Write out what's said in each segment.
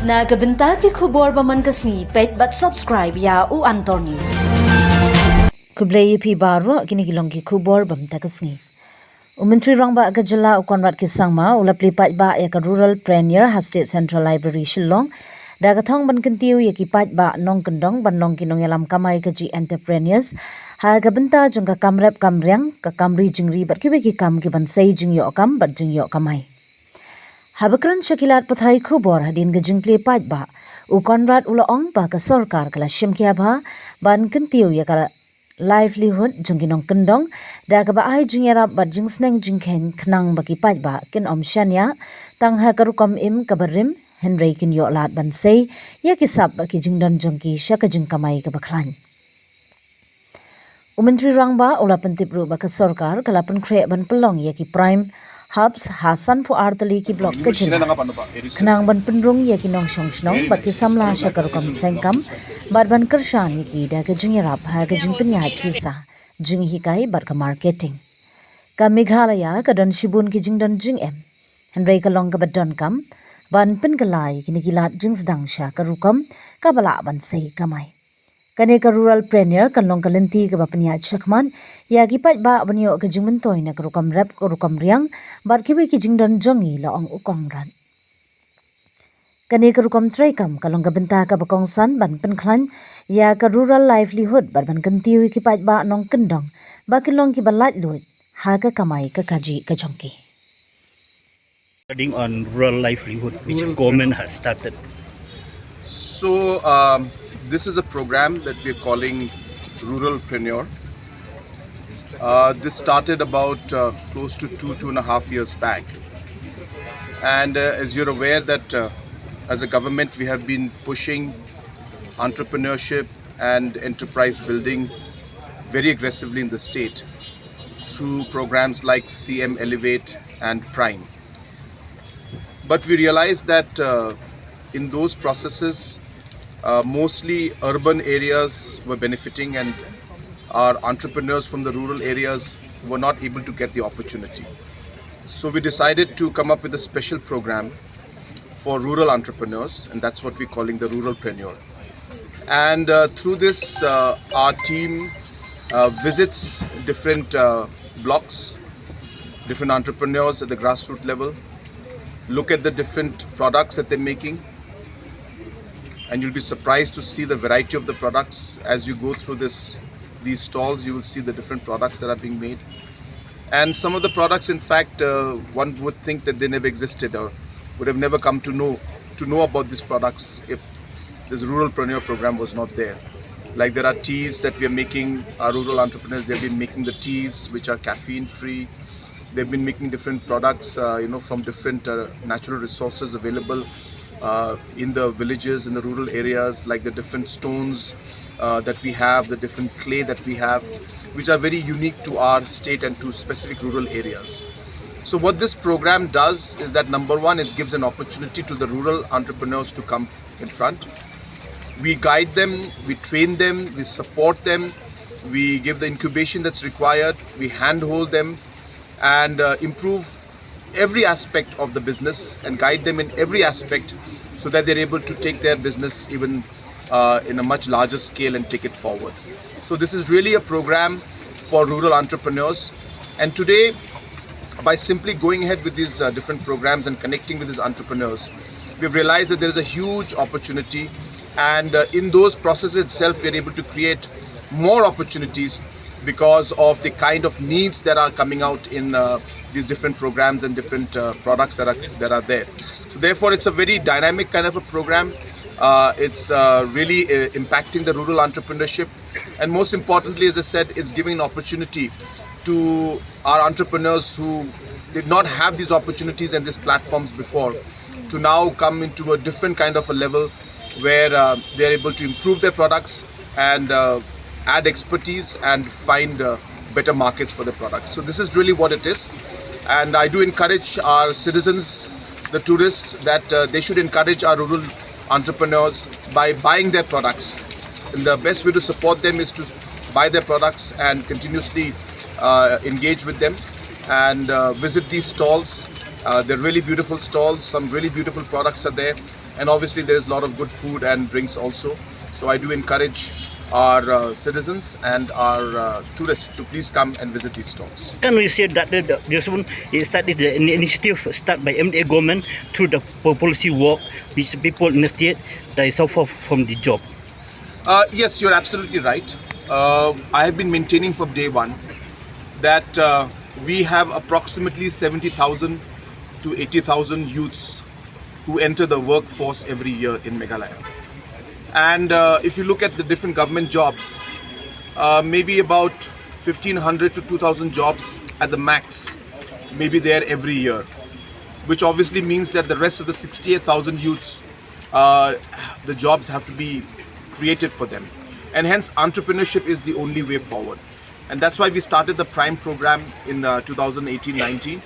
Nagabenta ki khubor baman kasni pet but subscribe ya u Antor News. Kublay pi baro kini gilong ki khubor bamta kasni. Umentri rangba agajala ukonrat ki sangma ulapli pat ba ya ka rural premier State Central Library Shillong dagathong ban kentiu ya ki pat ba nong kendong ban nong kinong yalam kamai ka ji entrepreneurs ha gabenta jong ka kamrep kamryang ka kamri jingri bat ki kam ki ban sei jing yo kam bat jing yo kamai. Habakran Shakilat Pathai Khubor hadin gajing play pat ba u Conrad ulaong ba ka sarkar kala shimkya ba ban kentiu ya kala livelihood jungkinong kendong da ka ba ai jingyara bat jing sneng jingken knang baki pat ba kin om shanya tang ha karukom im kabarim Henry kin yo lat ban sei ya kisap baki jingdon jongki shaka jing kamai ka baklan Umentri rangba ula pentip ru ba ka sarkar kala pen kre ban pelong ya ki prime Hubs Hasan pu artali ki blok ke jina. Kenang ban penrung ya ki nong shong shnong bat ki samla shakar kam sengkam bat ban kershan ki da ke jingyarap ha ke jing penyat pisa jing hikai bat ka marketing. Ka Meghalaya ka don shibun ki jing don jing em. Henry ka long ka bat don kam ban pen kalai ki nikilat jing sedang sha ka rukam ka bala ban sei kamai. Kane ka rural premier kan long kalenti ka bapnya chakman ya ki pat ba banyo ka jingmen toy na karukam rep karukam riang bar ki ki jingdan jongi la ong ukong ran Kane ka rukam traikam ka long ka benta ka bakong san ban penklan ya ka rural livelihood bar ban kantiu ki pat ba nong kendong ba kilong ki balat lut ha ka kamai ka kaji ka jongki On rural livelihood which government has started. So this is a program that we are calling Ruralpreneur. This started about close to 2.5 years back, and as you're aware that as a government we have been pushing entrepreneurship and enterprise building very aggressively in the state through programs like CM Elevate and Prime. But we realized that in those processes mostly urban areas were benefiting and our entrepreneurs from the rural areas were not able to get the opportunity. So we decided to come up with a special program for rural entrepreneurs, and that's what we're calling the Ruralpreneur. And through this our team visits different blocks, different entrepreneurs at the grassroots level, look at the different products that they're making, and you'll be surprised to see the variety of the products. As you go through these stalls, you will see the different products that are being made. And some of the products, in fact, one would think that they never existed or would have never come to know about these products if this Ruralpreneur program was not there. Like there are teas that we are making, our rural entrepreneurs, they've been making the teas which are caffeine free. They've been making different products, from different natural resources available in the villages, in the rural areas, like the different stones that we have, the different clay that we have, which are very unique to our state and to specific rural areas. So what this program does is that, number one, it gives an opportunity to the rural entrepreneurs to come in front. We guide them, we train them, we support them, we give the incubation that's required, we handhold them, and improve every aspect of the business and guide them in every aspect so that they're able to take their business even in a much larger scale and take it forward. So this is really a program for rural entrepreneurs, and today by simply going ahead with these different programs and connecting with these entrepreneurs, we've realized that there is a huge opportunity, and in those processes itself we're able to create more opportunities because of the kind of needs that are coming out in these different programs and different products that are there. So therefore, it's a very dynamic kind of a program. It's really impacting the rural entrepreneurship, and most importantly, as I said, it's giving an opportunity to our entrepreneurs who did not have these opportunities and these platforms before to now come into a different kind of a level where they're able to improve their products and add expertise and find better markets for their products. So this is really what it is, and I do encourage our citizens, the tourists, that they should encourage our rural entrepreneurs by buying their products, and the best way to support them is to buy their products and continuously engage with them and visit these stalls They're really beautiful stalls, some really beautiful products are there, and obviously there's a lot of good food and drinks also. So I do encourage our citizens and our tourists to please come and visit these stalls. Can we say that this one is started the initiative start by MDA government through the policy work which people in the state they suffer from the job? Yes, you're absolutely right. I have been maintaining from day one that we have approximately 70,000 to 80,000 youths who enter the workforce every year in Meghalaya. And if you look at the different government jobs, maybe about 1,500 to 2,000 jobs at the max may be there every year, which obviously means that the rest of the 68,000 youths, the jobs have to be created for them. And hence entrepreneurship is the only way forward. And that's why we started the Prime program in 2018-19.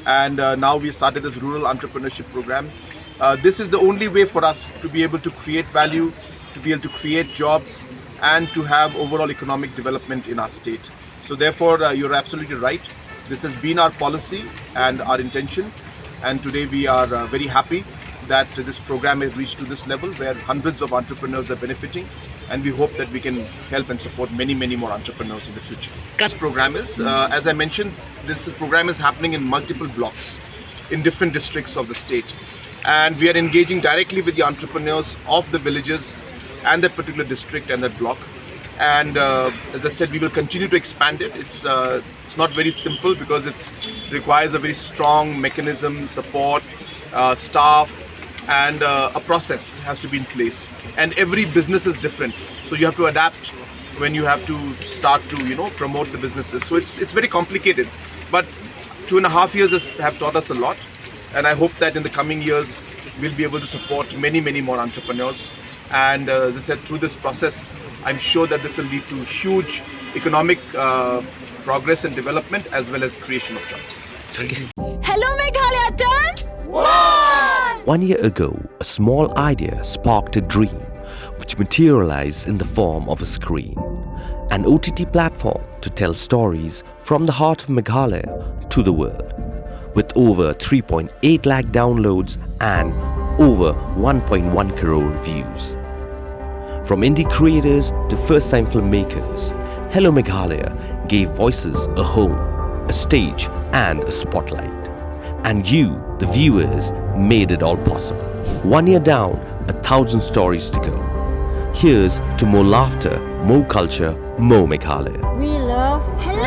And now we've started this rural entrepreneurship program. This is the only way for us to be able to create value, to be able to create jobs, and to have overall economic development in our state. So therefore, you're absolutely right. This has been our policy and our intention. And today we are very happy that this program has reached to this level where hundreds of entrepreneurs are benefiting. And we hope that we can help and support many, many more entrepreneurs in the future. This program is, as I mentioned, this program is happening in multiple blocks in different districts of the state. And we are engaging directly with the entrepreneurs of the villages and that particular district and that block. And as I said, we will continue to expand it. It's not very simple because it requires a very strong mechanism, support, staff, and a process has to be in place. And every business is different, so you have to adapt when you have to start to promote the businesses. So it's very complicated, but 2.5 years have taught us a lot, and I hope that in the coming years we'll be able to support many more entrepreneurs. And as I said, through this process, I'm sure that this will lead to huge economic progress and development as well as creation of jobs. Hello Meghalaya turns 1! 1 year ago, a small idea sparked a dream which materialized in the form of a screen, an OTT platform to tell stories from the heart of Meghalaya to the world. With over 3.8 lakh downloads and over 1.1 crore views. From indie creators to first-time filmmakers, Hello Meghalaya gave voices a home, a stage and a spotlight. And you, the viewers, made it all possible. 1 year down, 1,000 stories to go. Here's to more laughter, more culture, more Meghalaya. We love Hello